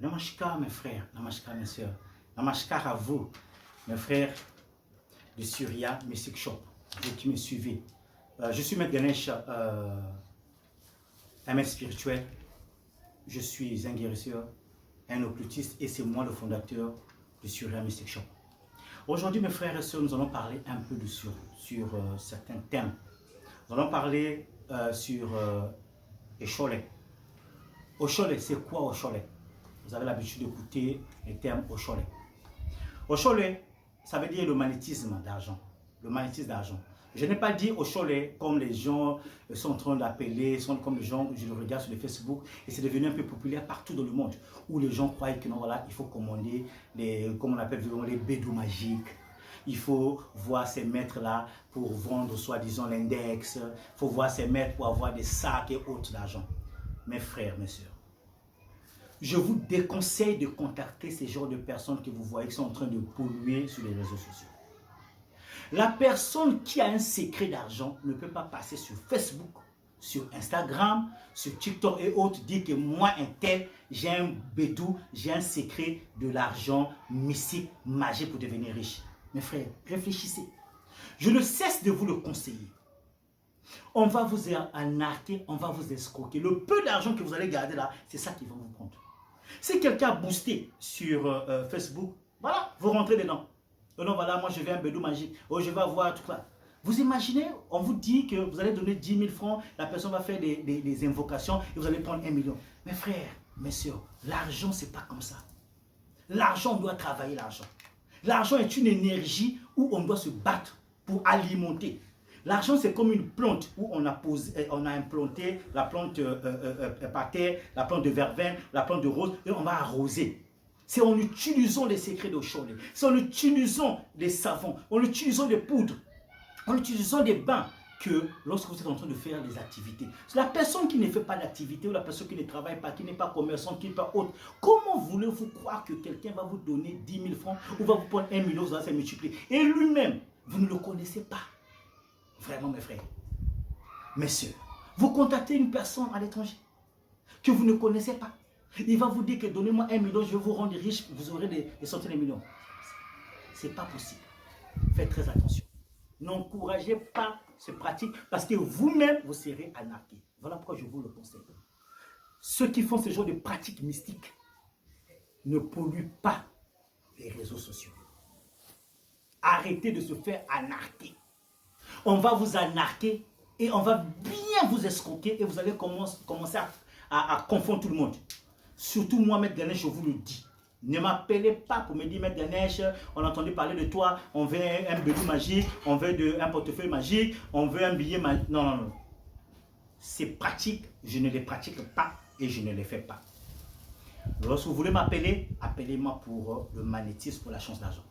Namaskar mes frères, namaskar mes soeurs, namaskar à vous, mes frères de Surya Mystic Shop, vous qui me suivez. Je suis Maître Ganesh, un maître spirituel, je suis un guérisseur, un occultiste et c'est moi le fondateur de Surya Mystic Shop. Aujourd'hui mes frères et sœurs, nous allons parler un peu sur certains thèmes. Nous allons parler sur Osholé. Osholé, c'est quoi Osholé? Vous avez l'habitude d'écouter les termes Osholé. Osholé, ça veut dire le magnétisme d'argent. Le magnétisme d'argent. Je n'ai pas dit Osholé comme les gens sont en train d'appeler, comme les gens, je le regarde sur les Facebook, et c'est devenu un peu populaire partout dans le monde, où les gens croient que non, voilà, il faut commander les, comme on appelle les bédous magiques. Il faut voir ces maîtres-là pour vendre soi-disant l'index. Il faut voir ces maîtres pour avoir des sacs et autres d'argent. Mes frères, mes soeurs, je vous déconseille de contacter ces genres de personnes que vous voyez qui sont en train de polluer sur les réseaux sociaux. La personne qui a un secret d'argent ne peut pas passer sur Facebook, sur Instagram, sur TikTok et autres, dire que moi, un tel, j'ai un bédou, j'ai un secret de l'argent mystique, magique pour devenir riche. Mes frères, réfléchissez. Je ne cesse de vous le conseiller. On va vous arnaquer, on va vous escroquer. Le peu d'argent que vous allez garder là, c'est ça qui va vous prendre. Si quelqu'un a boosté sur Facebook, voilà, vous rentrez dedans. Non, voilà, moi je veux un bédou magique. Oh, je vais avoir tout ça. Vous imaginez, on vous dit que vous allez donner 10 000 francs, la personne va faire des invocations et vous allez prendre 1 million. Mes frères, mes soeurs, l'argent, c'est pas comme ça. L'argent, on doit travailler l'argent. L'argent est une énergie où on doit se battre pour alimenter. L'argent, c'est comme une plante où on a implanté la plante par terre, la plante de verveine, la plante de rose, et on va arroser. C'est en utilisant les secrets d'Osholé, c'est en utilisant des savons, en utilisant des poudres, en utilisant des bains, que lorsque vous êtes en train de faire des activités, la personne qui ne fait pas d'activité ou la personne qui ne travaille pas, qui n'est pas commerçante, qui n'est pas autre, comment voulez-vous croire que quelqu'un va vous donner 10 000 francs ou va vous prendre 1 million, vous allez se multiplier? Et lui-même, vous ne le connaissez pas. Vraiment, mes frères, mes soeurs, vous contactez une personne à l'étranger que vous ne connaissez pas. Il va vous dire que donnez-moi 1 million, je vais vous rendre riche, vous aurez des centaines de millions. Ce n'est pas possible. Faites très attention. N'encouragez pas ces pratiques parce que vous-même, vous serez arnaqué. Voilà pourquoi je vous le conseille. Ceux qui font ce genre de pratiques mystiques ne polluent pas les réseaux sociaux. Arrêtez de se faire arnaquer. On va vous arnaquer et on va bien vous escroquer et vous allez commencer à confondre tout le monde. Surtout moi, Maître Ganesh, je vous le dis. Ne m'appelez pas pour me dire, Maître Ganesh, on a entendu parler de toi, on veut un bédou magique, on veut un portefeuille magique, on veut un billet magique. Non, non, non. Ces pratiques, je ne les pratique pas et je ne les fais pas. Lorsque vous voulez m'appeler, appelez-moi pour le magnétisme, pour la chance d'argent.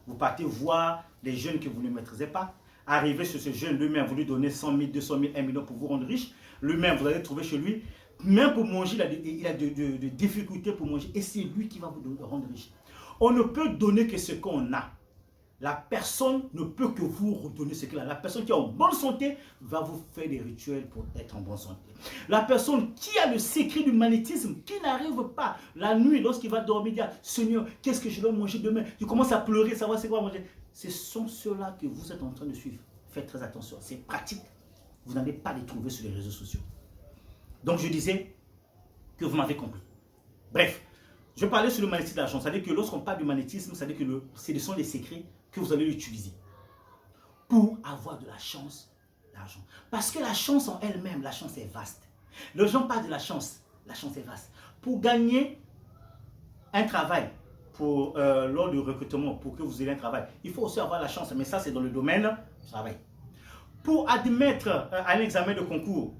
Vous partez voir les jeunes que vous ne maîtrisez pas. Arriver sur ce jeune, lui-même, vous lui donnez 100 000, 200 000, 1 million pour vous rendre riche. Lui-même, vous allez trouver chez lui. Même pour manger, il a de difficultés pour manger. Et c'est lui qui va vous rendre riche. On ne peut donner que ce qu'on a. La personne ne peut que vous redonner ce qu'elle a. La personne qui est en bonne santé va vous faire des rituels pour être en bonne santé. La personne qui a le secret du magnétisme, qui n'arrive pas la nuit lorsqu'il va dormir, dire Seigneur, qu'est-ce que je dois manger demain? Il commence à pleurer, savoir c'est quoi manger. Ce sont ceux-là que vous êtes en train de suivre. Faites très attention. C'est pratique. Vous n'allez pas les trouver sur les réseaux sociaux. Donc je disais que vous m'avez compris. Bref, je parlais sur le magnétisme d'argent. C'est-à-dire que lorsqu'on parle du magnétisme, c'est-à-dire que ce sont les secrets que vous allez utiliser pour avoir de la chance d'argent. Parce que la chance en elle-même, la chance est vaste. Les gens parlent de la chance est vaste. Pour gagner un travail, lors du recrutement, pour que vous ayez un travail, il faut aussi avoir la chance. Mais ça, c'est dans le domaine du travail. Pour admettre à un examen de concours,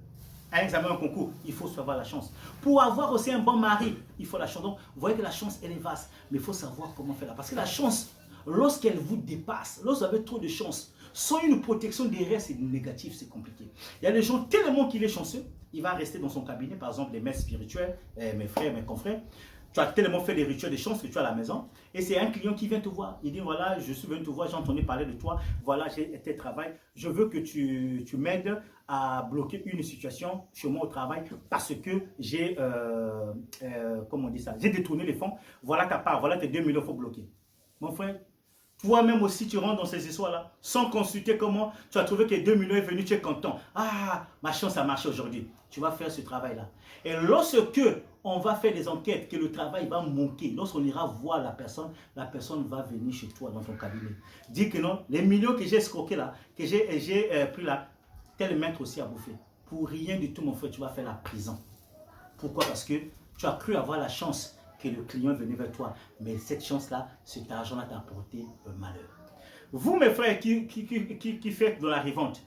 il faut savoir la chance. Pour avoir aussi un bon mari, il faut la chance. Donc, vous voyez que la chance, elle est vaste. Mais il faut savoir comment faire. Parce que la chance, lorsqu'elle vous dépasse, lorsque vous avez trop de chance, sans une protection derrière, c'est négatif, c'est compliqué. Il y a des gens tellement qu'il est chanceux, il va rester dans son cabinet, par exemple, les maîtres spirituels, mes frères, mes confrères. Tu as tellement fait des rituels de chance que tu es à la maison et c'est un client qui vient te voir. Il dit voilà, je suis venu te voir, j'ai entendu parler de toi, voilà, j'ai été travail. Je veux que tu m'aides à bloquer une situation chez moi au travail parce que j'ai, comment on dit ça, j'ai détourné les fonds. Voilà ta part, voilà tes 2 millions, il faut bloquer. Mon frère, toi-même aussi, tu rentres dans ces histoires-là, sans consulter comment tu as trouvé que 2 millions est venu, tu es content. Ah, ma chance a marché aujourd'hui. Tu vas faire ce travail-là. Et lorsque on va faire des enquêtes, que le travail va manquer, lorsqu'on ira voir la personne va venir chez toi dans ton cabinet. Dis que non, les millions que j'ai escroqués là, que j'ai pris là, tel maître aussi à bouffer. Pour rien du tout, mon frère, tu vas faire la prison. Pourquoi? Parce que tu as cru avoir la chance que le client venait vers toi. Mais cette chance-là, cet argent-là t'a apporté un malheur. Vous, mes frères, qui faites de la revente,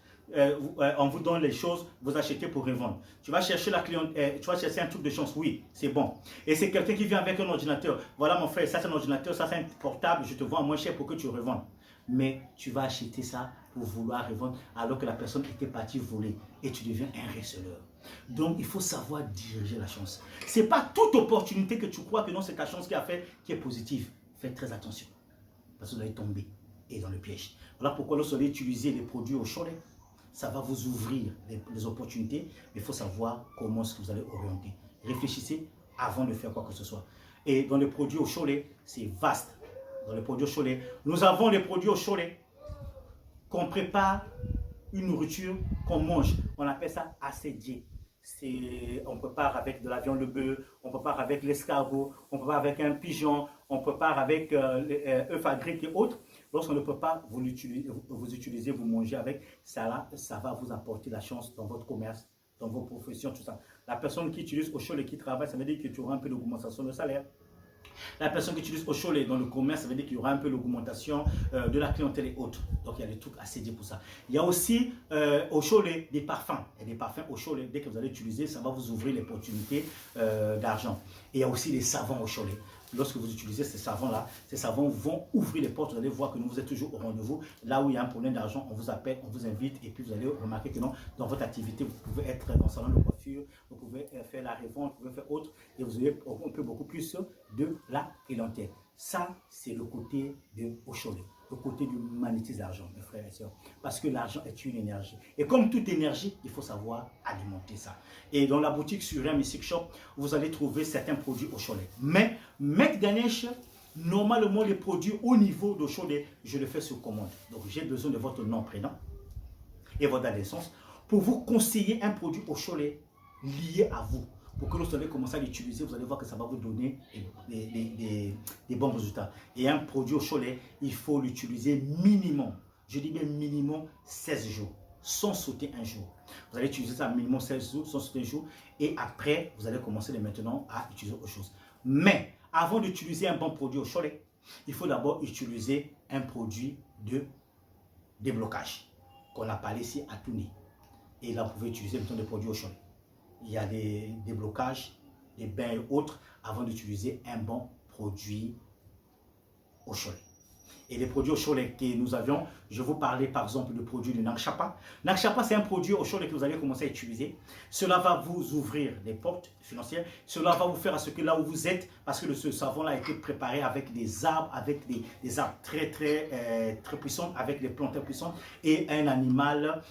on vous donne les choses, vous achetez pour revendre. Tu vas chercher la cliente, tu vas chercher un truc de chance, oui, c'est bon. Et c'est quelqu'un qui vient avec un ordinateur. Voilà mon frère, ça c'est un ordinateur, ça c'est un portable, je te vends moins cher pour que tu revendes. Mais tu vas acheter ça pour vouloir revendre alors que la personne était partie voler et tu deviens un receleur. Donc, il faut savoir diriger la chance. Ce n'est pas toute opportunité que tu crois que non, c'est ta chance qui a fait, qui est positive. Faites très attention. Parce que vous allez tomber et dans le piège. Voilà pourquoi lorsque vous allez utiliser les produits au chalet, ça va vous ouvrir les opportunités. Mais il faut savoir comment est-ce que vous allez orienter. Réfléchissez avant de faire quoi que ce soit. Et dans les produits au chalet, c'est vaste. Dans les produits au chalet, nous avons les produits au chalet qu'on prépare une nourriture qu'on mange. On appelle ça assédier. On prépare avec de la viande de bœuf, on prépare avec l'escargot, on prépare avec un pigeon, on prépare avec œufs à grec et autres. Lorsqu'on le prépare, vous utilisez, vous mangez avec. Ça va vous apporter la chance dans votre commerce, dans vos professions, tout ça. La personne qui utilise au chaud et qui travaille, ça veut dire que tu auras un peu d'augmentation de salaire. La personne qui utilise au chaud dans le commerce, ça veut dire qu'il y aura un peu l'augmentation de la clientèle et autres. Donc il y a des trucs assez dits pour ça. Il y a aussi au chaud des parfums. Et des parfums au chaud, dès que vous allez utiliser, ça va vous ouvrir les opportunités d'argent. Et il y a aussi les savons au chaud. Lorsque vous utilisez ces savons-là, ces savons vont ouvrir les portes. Vous allez voir que vous êtes toujours au rendez-vous. Là où il y a un problème d'argent, on vous appelle, on vous invite. Et puis vous allez remarquer que non, dans votre activité, vous pouvez être dans le salon de coiffure, vous pouvez faire la revente, vous pouvez faire autre. Et vous avez un peu beaucoup plus de la clientèle. Ça, c'est le côté de Ocholet, le côté du magnétisme d'argent, mes frères et sœurs. Parce que l'argent est une énergie. Et comme toute énergie, il faut savoir alimenter ça. Et dans la boutique sur un Mystic Shop, vous allez trouver certains produits Ocholet. Mais, Maître Ganesh, normalement, les produits au niveau d'Ocholet, je le fais sur commande. Donc, j'ai besoin de votre nom, prénom et votre date de naissance pour vous conseiller un produit Ocholet lié à vous. Pour que lorsque vous allez commencer à l'utiliser, vous allez voir que ça va vous donner des bons résultats. Et un produit au chalet, il faut l'utiliser minimum, je dis bien minimum 16 jours, sans sauter un jour. Vous allez utiliser ça minimum 16 jours, sans sauter un jour, et après, vous allez commencer maintenant à utiliser autre chose. Mais, avant d'utiliser un bon produit au chalet, il faut d'abord utiliser un produit de déblocage, qu'on a parlé ici à Touni. Et là, vous pouvez utiliser des produits au chalet. Il y a des blocages, des bains et autres avant d'utiliser un bon produit au chalet. Et les produits au chalet que nous avions, je vous parlais par exemple du produit de Nakshapa. Nakshapa, c'est un produit au chalet que vous allez commencer à utiliser. Cela va vous ouvrir des portes financières. Cela va vous faire à ce que là où vous êtes, parce que ce savon-là a été préparé avec des arbres, avec des arbres très puissants, avec des plantes très puissantes et un animal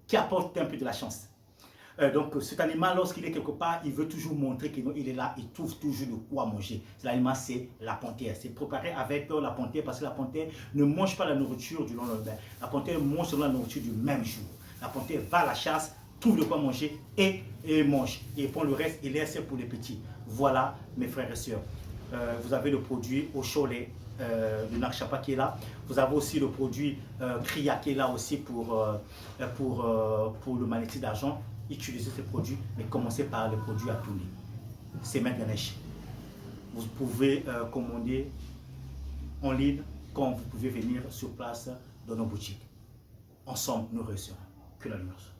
qui apporte un peu de la chance. Donc cet animal, lorsqu'il est quelque part, il veut toujours montrer qu'il est là, il trouve toujours de quoi manger. L'animal, c'est la panthère. C'est préparé avec la panthère parce que la panthère ne mange pas la nourriture du lendemain. La panthère mange seulement la nourriture du même jour. La panthère va à la chasse, trouve de quoi manger et mange. Et prend le reste et laisse pour les petits. Voilà mes frères et sœurs. Vous avez le produit au chalet de Nakshapa qui est là. Vous avez aussi le produit Kriya qui est là aussi pour le magnétisme d'argent. Utilisez ces produits, mais commencez par les produits à tourner. C'est Maître Ganesh. Vous pouvez commander en ligne quand vous pouvez venir sur place dans nos boutiques. Ensemble, nous réussirons. Que la lumière soit.